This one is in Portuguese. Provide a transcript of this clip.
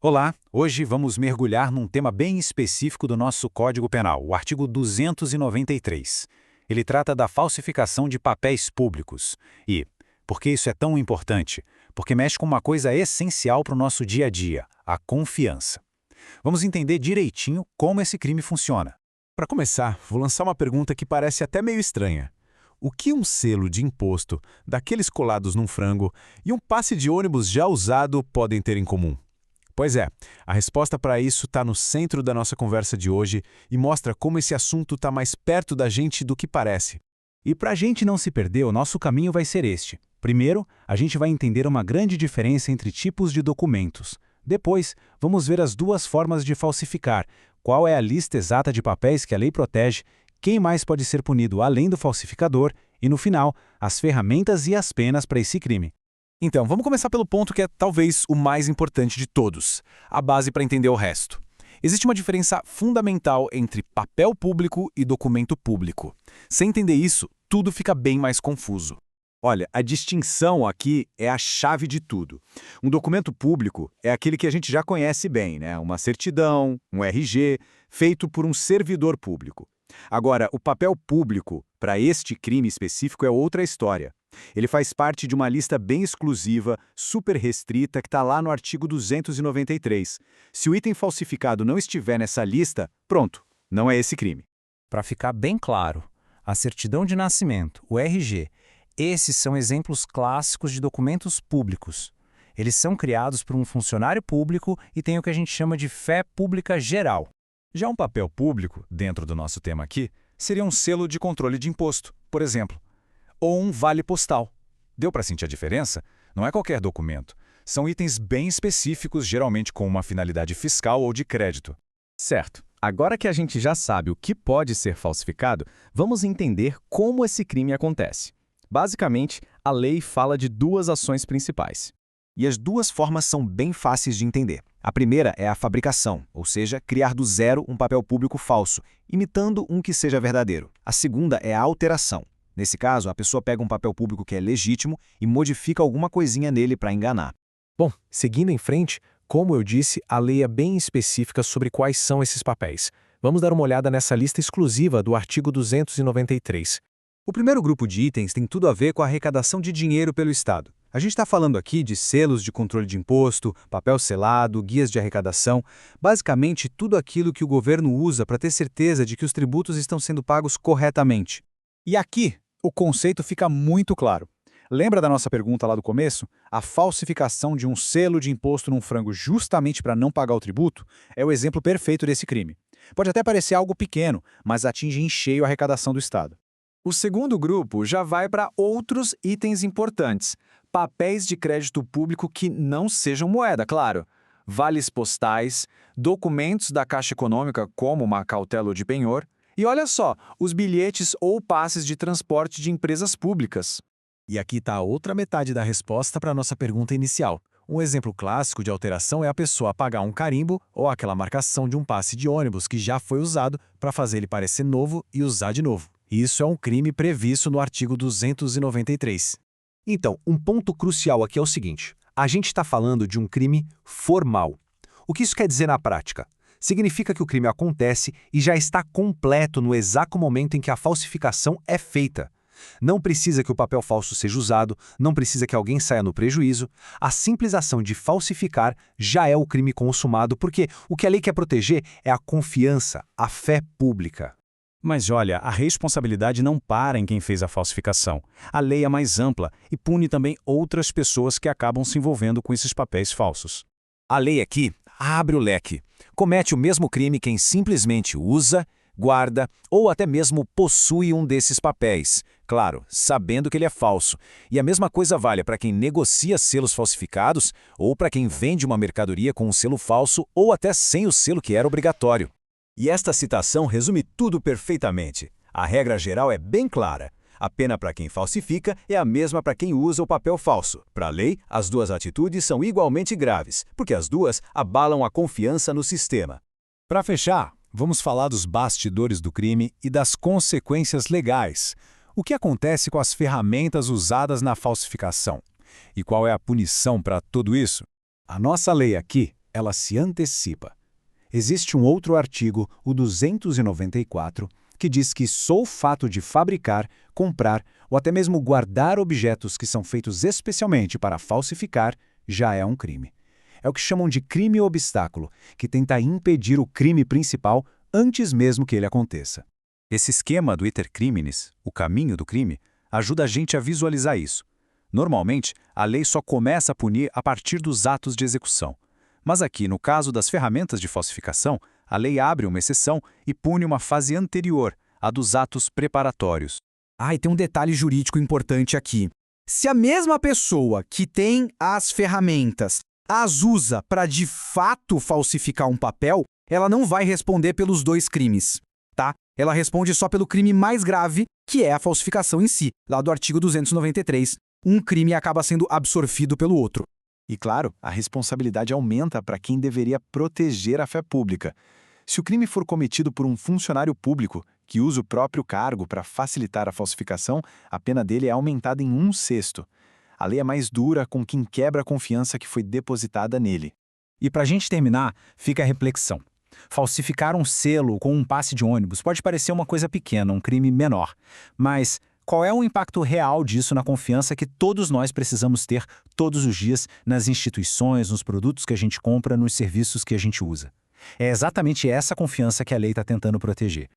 Olá, hoje vamos mergulhar num tema bem específico do nosso Código Penal, o artigo 293. Ele trata da falsificação de papéis públicos. E por que isso é tão importante? Porque mexe com uma coisa essencial para o nosso dia a dia, a confiança. Vamos entender direitinho como esse crime funciona. Para começar, vou lançar uma pergunta que parece até meio estranha. O que um selo de imposto, daqueles colados num frango, e um passe de ônibus já usado podem ter em comum? Pois é, a resposta para isso está no centro da nossa conversa de hoje e mostra como esse assunto está mais perto da gente do que parece. E para a gente não se perder, o nosso caminho vai ser este. Primeiro, a gente vai entender uma grande diferença entre tipos de documentos. Depois, vamos ver as duas formas de falsificar, qual é a lista exata de papéis que a lei protege, quem mais pode ser punido além do falsificador e, no final, as ferramentas e as penas para esse crime. Então, vamos começar pelo ponto que é talvez o mais importante de todos, a base para entender o resto. Existe uma diferença fundamental entre papel público e documento público. Sem entender isso, tudo fica bem mais confuso. Olha, a distinção aqui é a chave de tudo. Um documento público é aquele que a gente já conhece bem, né? Uma certidão, um RG, feito por um servidor público. Agora, o papel público, para este crime específico, é outra história. Ele faz parte de uma lista bem exclusiva, super restrita, que está lá no artigo 293. Se o item falsificado não estiver nessa lista, pronto, não é esse crime. Para ficar bem claro, a certidão de nascimento, o RG, esses são exemplos clássicos de documentos públicos. Eles são criados por um funcionário público e têm o que a gente chama de fé pública geral. Já um papel público, dentro do nosso tema aqui, seria um selo de controle de imposto, por exemplo, ou um vale postal. Deu para sentir a diferença? Não é qualquer documento. São itens bem específicos, geralmente com uma finalidade fiscal ou de crédito. Certo. Agora que a gente já sabe o que pode ser falsificado, vamos entender como esse crime acontece. Basicamente, a lei fala de duas ações principais. E as duas formas são bem fáceis de entender. A primeira é a fabricação, ou seja, criar do zero um papel público falso, imitando um que seja verdadeiro. A segunda é a alteração. Nesse caso, a pessoa pega um papel público que é legítimo e modifica alguma coisinha nele para enganar. Bom, seguindo em frente, como eu disse, a lei é bem específica sobre quais são esses papéis. Vamos dar uma olhada nessa lista exclusiva do artigo 293. O primeiro grupo de itens tem tudo a ver com a arrecadação de dinheiro pelo Estado. A gente está falando aqui de selos de controle de imposto, papel selado, guias de arrecadação, basicamente tudo aquilo que o governo usa para ter certeza de que os tributos estão sendo pagos corretamente. E aqui, o conceito fica muito claro. Lembra da nossa pergunta lá do começo? A falsificação de um selo de imposto num frango justamente para não pagar o tributo é o exemplo perfeito desse crime. Pode até parecer algo pequeno, mas atinge em cheio a arrecadação do Estado. O segundo grupo já vai para outros itens importantes. Papéis de crédito público que não sejam moeda, claro. Vales postais, documentos da Caixa Econômica, como uma cautela de penhor. E olha só, os bilhetes ou passes de transporte de empresas públicas. E aqui está a outra metade da resposta para a nossa pergunta inicial. Um exemplo clássico de alteração é a pessoa apagar um carimbo ou aquela marcação de um passe de ônibus que já foi usado para fazer ele parecer novo e usar de novo. Isso é um crime previsto no artigo 293. Então, um ponto crucial aqui é o seguinte: a gente está falando de um crime formal. O que isso quer dizer na prática? Significa que o crime acontece e já está completo no exato momento em que a falsificação é feita. Não precisa que o papel falso seja usado, não precisa que alguém saia no prejuízo. A simples ação de falsificar já é o crime consumado, porque o que a lei quer proteger é a confiança, a fé pública. Mas olha, a responsabilidade não para em quem fez a falsificação. A lei é mais ampla e pune também outras pessoas que acabam se envolvendo com esses papéis falsos. A lei aqui abre o leque. Comete o mesmo crime quem simplesmente usa, guarda ou até mesmo possui um desses papéis. Claro, sabendo que ele é falso. E a mesma coisa vale para quem negocia selos falsificados ou para quem vende uma mercadoria com um selo falso ou até sem o selo que era obrigatório. E esta citação resume tudo perfeitamente. A regra geral é bem clara. A pena para quem falsifica é a mesma para quem usa o papel falso. Para a lei, as duas atitudes são igualmente graves, porque as duas abalam a confiança no sistema. Para fechar, vamos falar dos bastidores do crime e das consequências legais. O que acontece com as ferramentas usadas na falsificação? E qual é a punição para tudo isso? A nossa lei aqui ela se antecipa. Existe um outro artigo, o 294, que diz que só o fato de fabricar, comprar ou até mesmo guardar objetos que são feitos especialmente para falsificar já é um crime. É o que chamam de crime obstáculo, que tenta impedir o crime principal antes mesmo que ele aconteça. Esse esquema do iter criminis, o caminho do crime, ajuda a gente a visualizar isso. Normalmente, a lei só começa a punir a partir dos atos de execução. Mas aqui, no caso das ferramentas de falsificação, a lei abre uma exceção e pune uma fase anterior, a dos atos preparatórios. E tem um detalhe jurídico importante aqui. Se a mesma pessoa que tem as ferramentas as usa para de fato falsificar um papel, ela não vai responder pelos dois crimes, tá? Ela responde só pelo crime mais grave, que é a falsificação em si, lá do artigo 293. Um crime acaba sendo absorvido pelo outro. E claro, a responsabilidade aumenta para quem deveria proteger a fé pública. Se o crime for cometido por um funcionário público que usa o próprio cargo para facilitar a falsificação, a pena dele é aumentada em 1/6. A lei é mais dura com quem quebra a confiança que foi depositada nele. E para a gente terminar, fica a reflexão. Falsificar um selo com um passe de ônibus pode parecer uma coisa pequena, um crime menor. Mas qual é o impacto real disso na confiança que todos nós precisamos ter todos os dias nas instituições, nos produtos que a gente compra, nos serviços que a gente usa? É exatamente essa confiança que a lei está tentando proteger.